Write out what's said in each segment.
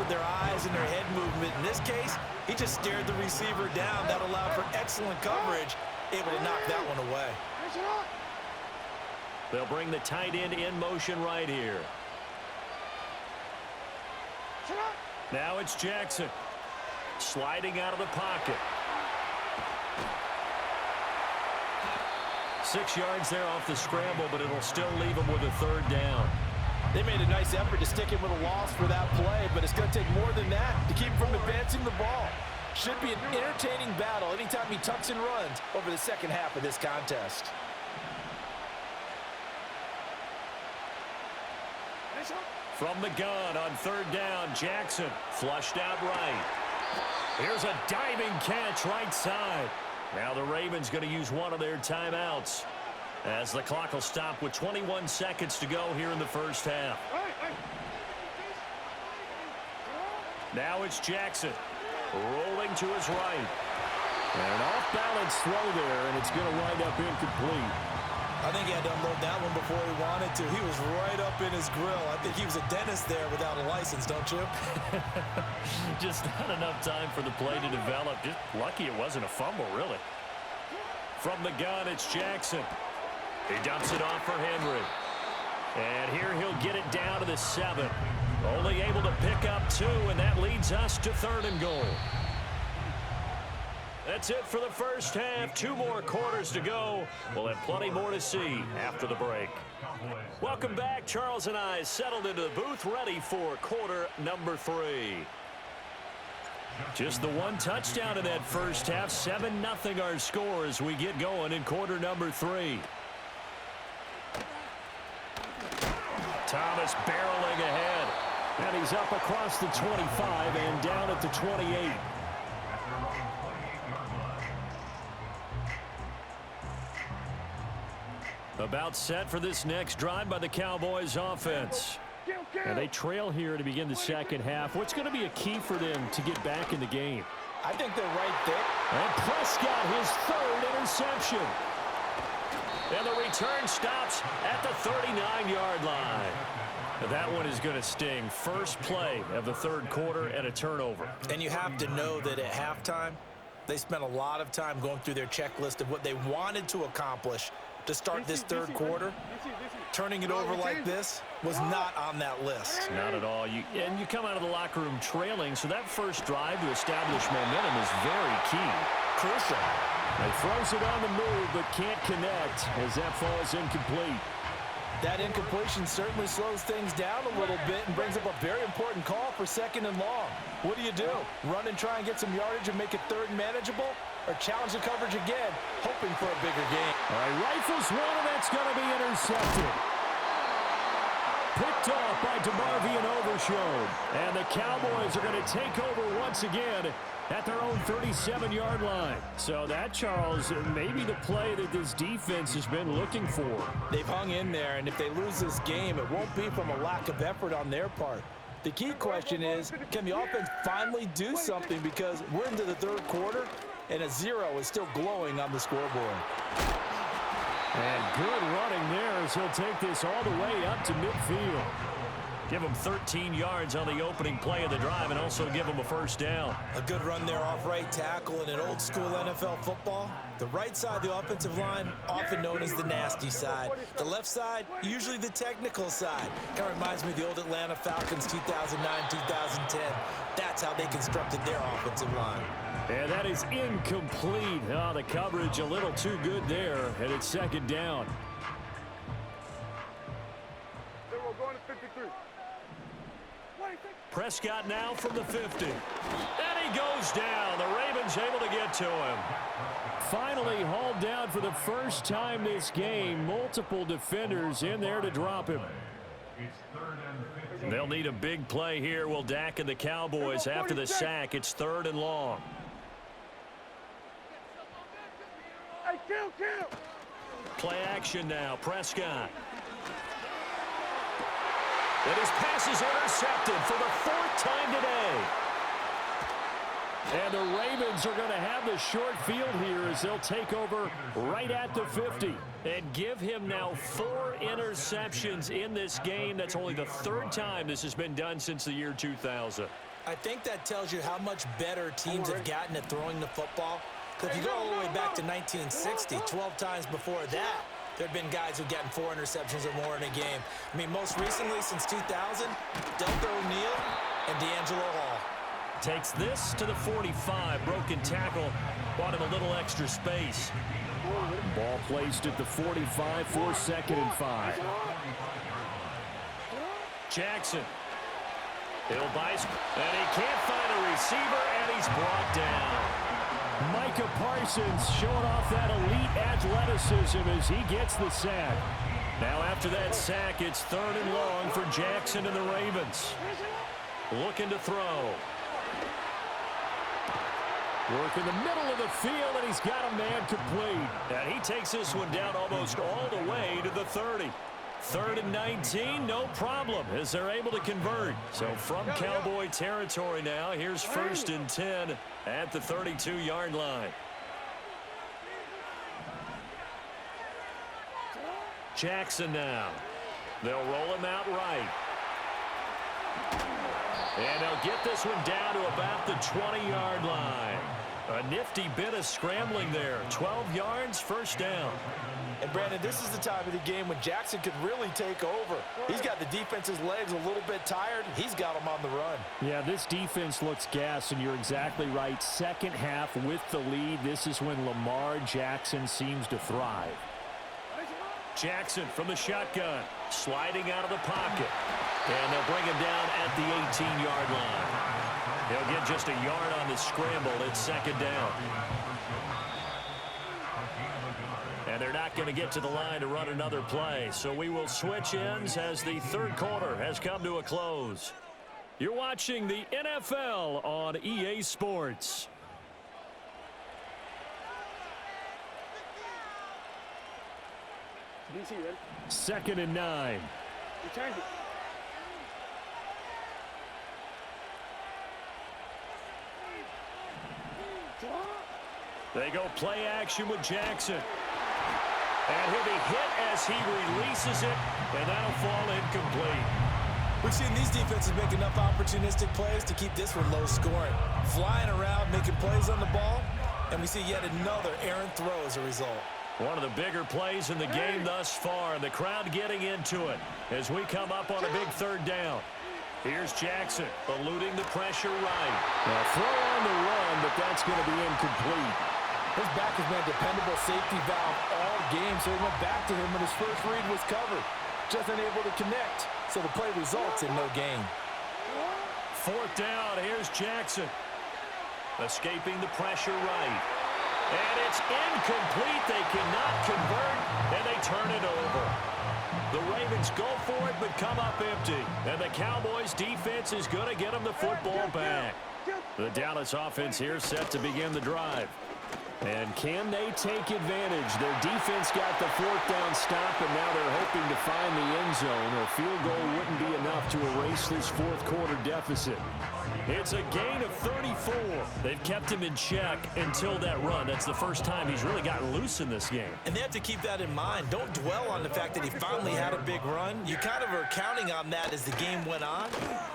with their eyes and their head movement. In this case, he just stared the receiver down. That allowed for excellent coverage, able to knock that one away. They'll bring the tight end in motion right here. Now it's Jackson. Sliding out of the pocket. 6 yards there off the scramble, but it'll still leave him with a third down. They made a nice effort to stick him with a loss for that play, but it's going to take more than that to keep him from advancing the ball. Should be an entertaining battle anytime he tucks and runs over the second half of this contest. From the gun on third down, Jackson flushed out right. Here's a diving catch right side. Now the Ravens going to use one of their timeouts as the clock will stop with 21 seconds to go here in the first half. Now it's Jackson rolling to his right. And an off-balance throw there, and it's going to wind up incomplete. I think he had to unload that one before he wanted to. He was right up in his grill. I think he was a dentist there without a license, don't you? Just not enough time for the play to develop. Just lucky it wasn't a fumble, really. From the gun, it's Jackson. He dumps it off for Henry. And here he'll get it down to the 7. Only able to pick up 2, and that leads us to 3rd and goal. That's it for the first half. 2 more quarters to go. We'll have plenty more to see after the break. Welcome back. Charles and I settled into the booth, ready for quarter number 3. Just the one touchdown in that first half. 7-0 our score as we get going in quarter number 3. Thomas barreling ahead. And he's up across the 25 and down at the 28. About set for this next drive by the Cowboys offense. And they trail here to begin the second half. What's going to be a key for them to get back in the game? I think they're right there. And Prescott, his 3rd interception. And the return stops at the 39-yard line. That one is going to sting. First play of the 3rd quarter and a turnover. And you have to know that at halftime, they spent a lot of time going through their checklist of what they wanted to accomplish to start this 3rd quarter. Turning it over like this was not on that list. Not at all. You come out of the locker room trailing, so that first drive to establish momentum is very key. Crucial. He throws it on the move, but can't connect as that falls incomplete. That incompletion certainly slows things down a little bit and brings up a very important call for 2nd and long. What do? Run and try and get some yardage and make it 3rd and manageable? Or challenge the coverage again, hoping for a bigger gain? All right, rifles one, and that's going to be intercepted. Picked off by DeMarvin and Overshown. And the Cowboys are going to take over once again at their own 37-yard line. So that, Charles, may be the play that this defense has been looking for. They've hung in there, and if they lose this game, it won't be from a lack of effort on their part. The key question is, can the offense finally do something, because we're into the 3rd quarter, and a 0 is still glowing on the scoreboard. And good running there as he'll take this all the way up to midfield. Give him 13 yards on the opening play of the drive and also give him a first down. A good run there off right tackle in an old school NFL football. The right side of the offensive line, often known as the nasty side. The left side, usually the technical side. Kind of reminds me of the old Atlanta Falcons 2009-2010. That's how they constructed their offensive line. And that is incomplete. Oh, the coverage a little too good there, and it's 2nd down. Prescott now from the 50. And he goes down. The Ravens able to get to him. Finally hauled down for the first time this game. Multiple defenders in there to drop him. They'll need a big play here. Will Dak and the Cowboys after the sack. It's 3rd and long. Play action now. Prescott. And his pass is intercepted for the 4th time today. And the Ravens are going to have the short field here as they'll take over right at the 50. And give him now 4 interceptions in this game. That's only the 3rd time this has been done since the year 2000. I think that tells you how much better teams have gotten at throwing the football. Because if you go all the way back to 1960, 12 times before that, there have been guys who've gotten 4 interceptions or more in a game. I mean, most recently, since 2000, Delta O'Neal and D'Angelo Hall. Takes this to the 45. Broken tackle. Bought him a little extra space. Ball placed at the 45 for 2nd and 5. Jackson. He'll bice, and he can't find a receiver, and he's brought down. Micah Parsons showing off that elite athleticism as he gets the sack. Now after that sack, it's 3rd and long for Jackson and the Ravens. Looking to throw. Work in the middle of the field, and he's got a man complete. And he takes this one down almost all the way to the 30. 3rd and 19, no problem, as they're able to convert. So from Cowboy territory now, here's 1st and 10 at the 32-yard line. Jackson now. They'll roll him out right. And they'll get this one down to about the 20-yard line. A nifty bit of scrambling there. 12 yards, 1st down. And, Brandon, this is the time of the game when Jackson could really take over. He's got the defense's legs a little bit tired. He's got them on the run. Yeah, this defense looks gassed, and you're exactly right. 2nd half with the lead. This is when Lamar Jackson seems to thrive. Jackson from the shotgun, sliding out of the pocket. And they'll bring him down at the 18-yard line. He'll get just a yard on the scramble. It's 2nd down. And they're not going to get to the line to run another play. So we will switch ends as the 3rd quarter has come to a close. You're watching the NFL on EA Sports. Second and 9. They go play action with Jackson. And he'll be hit as he releases it, and that'll fall incomplete. We've seen these defenses make enough opportunistic plays to keep this one low scoring. Flying around, making plays on the ball, and we see yet another errant throw as a result. One of the bigger plays in the game thus far, and the crowd getting into it as we come up on a big 3rd down. Here's Jackson, eluding the pressure right. Now throw on the run, but that's going to be incomplete. His back has been a dependable safety valve all game, so he went back to him when his first read was covered. Just unable to connect, so the play results in no gain. 4th down, here's Jackson. Escaping the pressure right. And it's incomplete. They cannot convert, and they turn it over. The Ravens go for it, but come up empty. And the Cowboys' defense is going to get them the football back. The Dallas offense here set to begin the drive. And can they take advantage? Their defense got the 4th down stop, and now they're hoping to find the end zone. A field goal wouldn't be enough to erase this 4th quarter deficit. It's a gain of 34. They've kept him in check until that run. That's the first time he's really gotten loose in this game. And they have to keep that in mind. Don't dwell on the fact that he finally had a big run. You kind of are counting on that as the game went on.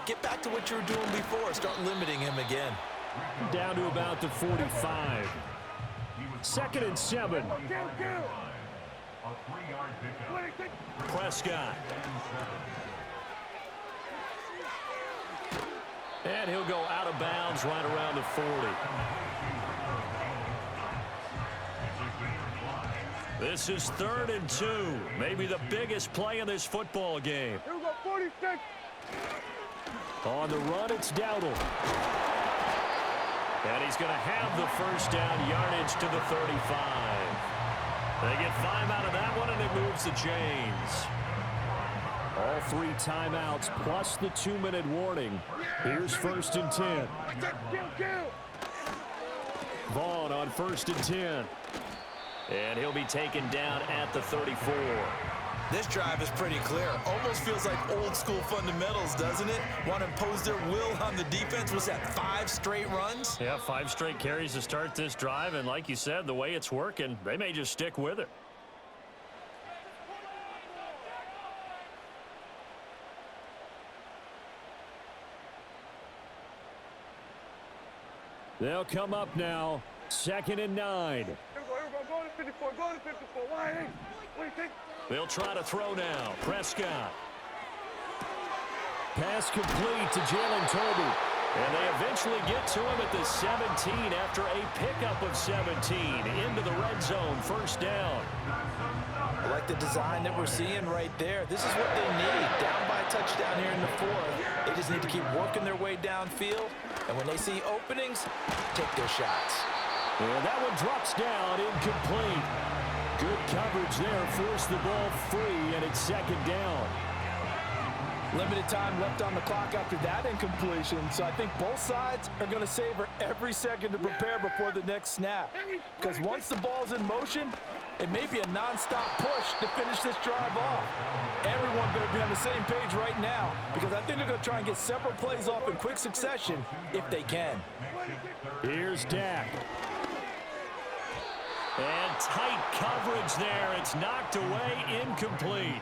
Get back to what you were doing before. Start limiting him again. Down to about the 45. 2nd and 7. Prescott. And he'll go out of bounds right around the 40. This is 3rd and 2. Maybe the biggest play in this football game. Here we go, 46. On the run, it's Dowdle. And he's going to have the 1st down, yardage to the 35. They get 5 out of that one, and it moves the chains. All 3 timeouts plus the 2-minute warning. Here's 1st and 10. Vaughn on 1st and 10. And he'll be taken down at the 34. This drive is pretty clear. Almost feels like old school fundamentals, doesn't it? Want to impose their will on the defense. Was that 5 straight runs? Yeah, 5 straight carries to start this drive. And like you said, the way it's working, they may just stick with it. They'll come up now. 2nd and 9. Here we go, go to 54, go to 54. Why? Hey, what do you think? They'll try to throw now. Prescott. Pass complete to Jalen Tolbert. And they eventually get to him at the 17 after a pickup of 17 into the red zone. 1st down. I like the design that we're seeing right there. This is what they need. Down by a touchdown here in the 4th. They just need to keep working their way downfield. And when they see openings, take their shots. And that one drops down, incomplete. Good coverage there, forced the ball free, and it's 2nd down. Limited time left on the clock after that incompletion, so I think both sides are going to savor every second to prepare before the next snap. Because once the ball's in motion, it may be a non-stop push to finish this drive off. Everyone better be on the same page right now, because I think they're going to try and get several plays off in quick succession if they can. Here's Dak. And tight coverage there. It's knocked away, incomplete.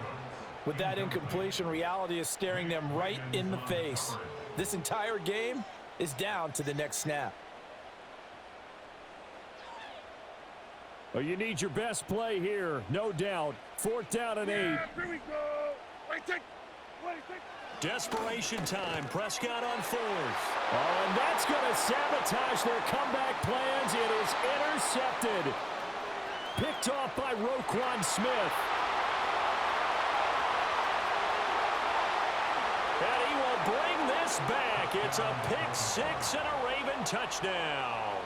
With that incompletion, reality is staring them right in the face. This entire game is down to the next snap. Well, you need your best play here, no doubt. 4th down and 8. Here we go. What do you think? Desperation time. Prescott on 4th. Oh, and that's going to sabotage their comeback plans. It is intercepted. Picked off by Roquan Smith. And he will bring this back. It's a pick 6 and a Raven touchdown.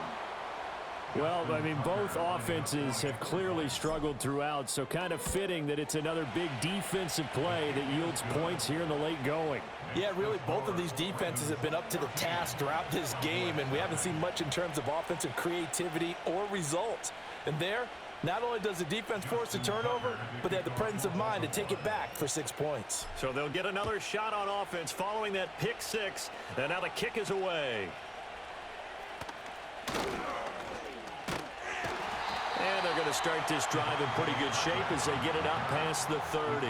Well, I mean, both offenses have clearly struggled throughout, so kind of fitting that it's another big defensive play that yields points here in the late going. Yeah, really, both of these defenses have been up to the task throughout this game, and we haven't seen much in terms of offensive creativity or results. And there, not only does the defense force a turnover, but they have the presence of mind to take it back for 6 points. So they'll get another shot on offense following that pick 6, and now the kick is away. And they're going to start this drive in pretty good shape as they get it out past the 30.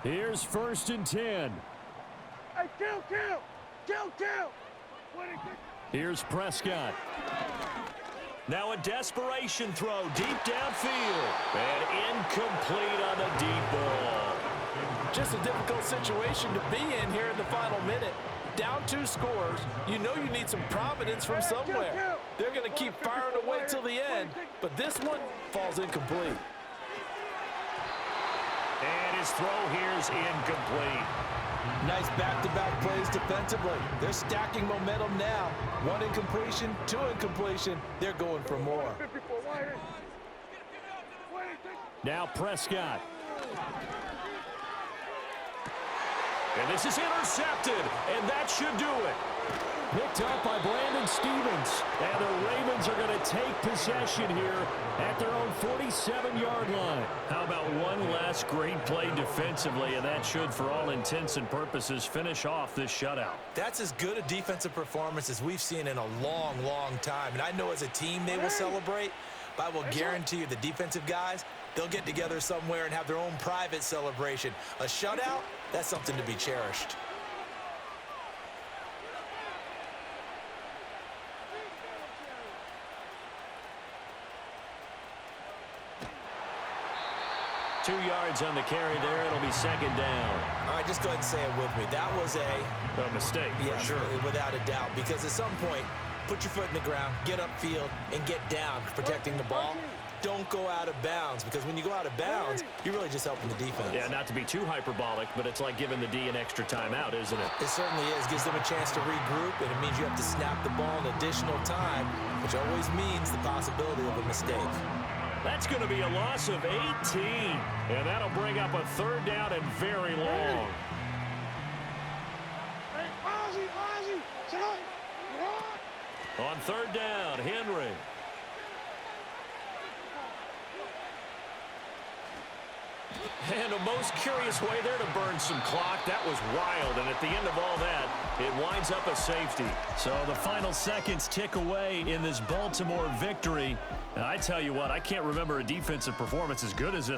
Here's 1st and 10. Hey, kill. What do you think? Here's Prescott. Now a desperation throw deep downfield. And incomplete on the deep ball. Just a difficult situation to be in here in the final minute. Down 2 scores, you know you need some providence from somewhere. They're going to keep firing away till the end, but this one falls incomplete. And his throw here's incomplete. Nice back-to-back plays defensively. They're stacking momentum now. 1 incompletion, 2 incompletion. They're going for more. Now Prescott. And this is intercepted, and that should do it. Picked up by Brandon Stevens. And the Ravens are going to take possession here at their own 47-yard line. How about one last great play defensively, and that should, for all intents and purposes, finish off this shutout. That's as good a defensive performance as we've seen in a long, long time. And I know as a team they will celebrate, but I will guarantee you the defensive guys, they'll get together somewhere and have their own private celebration. A shutout, that's something to be cherished. Two yards on the carry there. It'll be 2nd down. All right, just go ahead and say it with me. That was A mistake, yeah, for sure. Without a doubt, because at some point, put your foot in the ground, get upfield, and get down protecting the ball. Don't go out of bounds, because when you go out of bounds, you're really just helping the defense. Yeah, not to be too hyperbolic, but it's like giving the D an extra timeout, isn't it? It certainly is. Gives them a chance to regroup, and it means you have to snap the ball an additional time, which always means the possibility of a mistake. That's going to be a loss of 18, and that'll bring up a 3rd down and very long. On 3rd down, Henry. And a most curious way there to burn some clock. That was wild, and at the end of all that, it winds up a safety. So the final seconds tick away in this Baltimore victory. And I tell you what, I can't remember a defensive performance as good as this.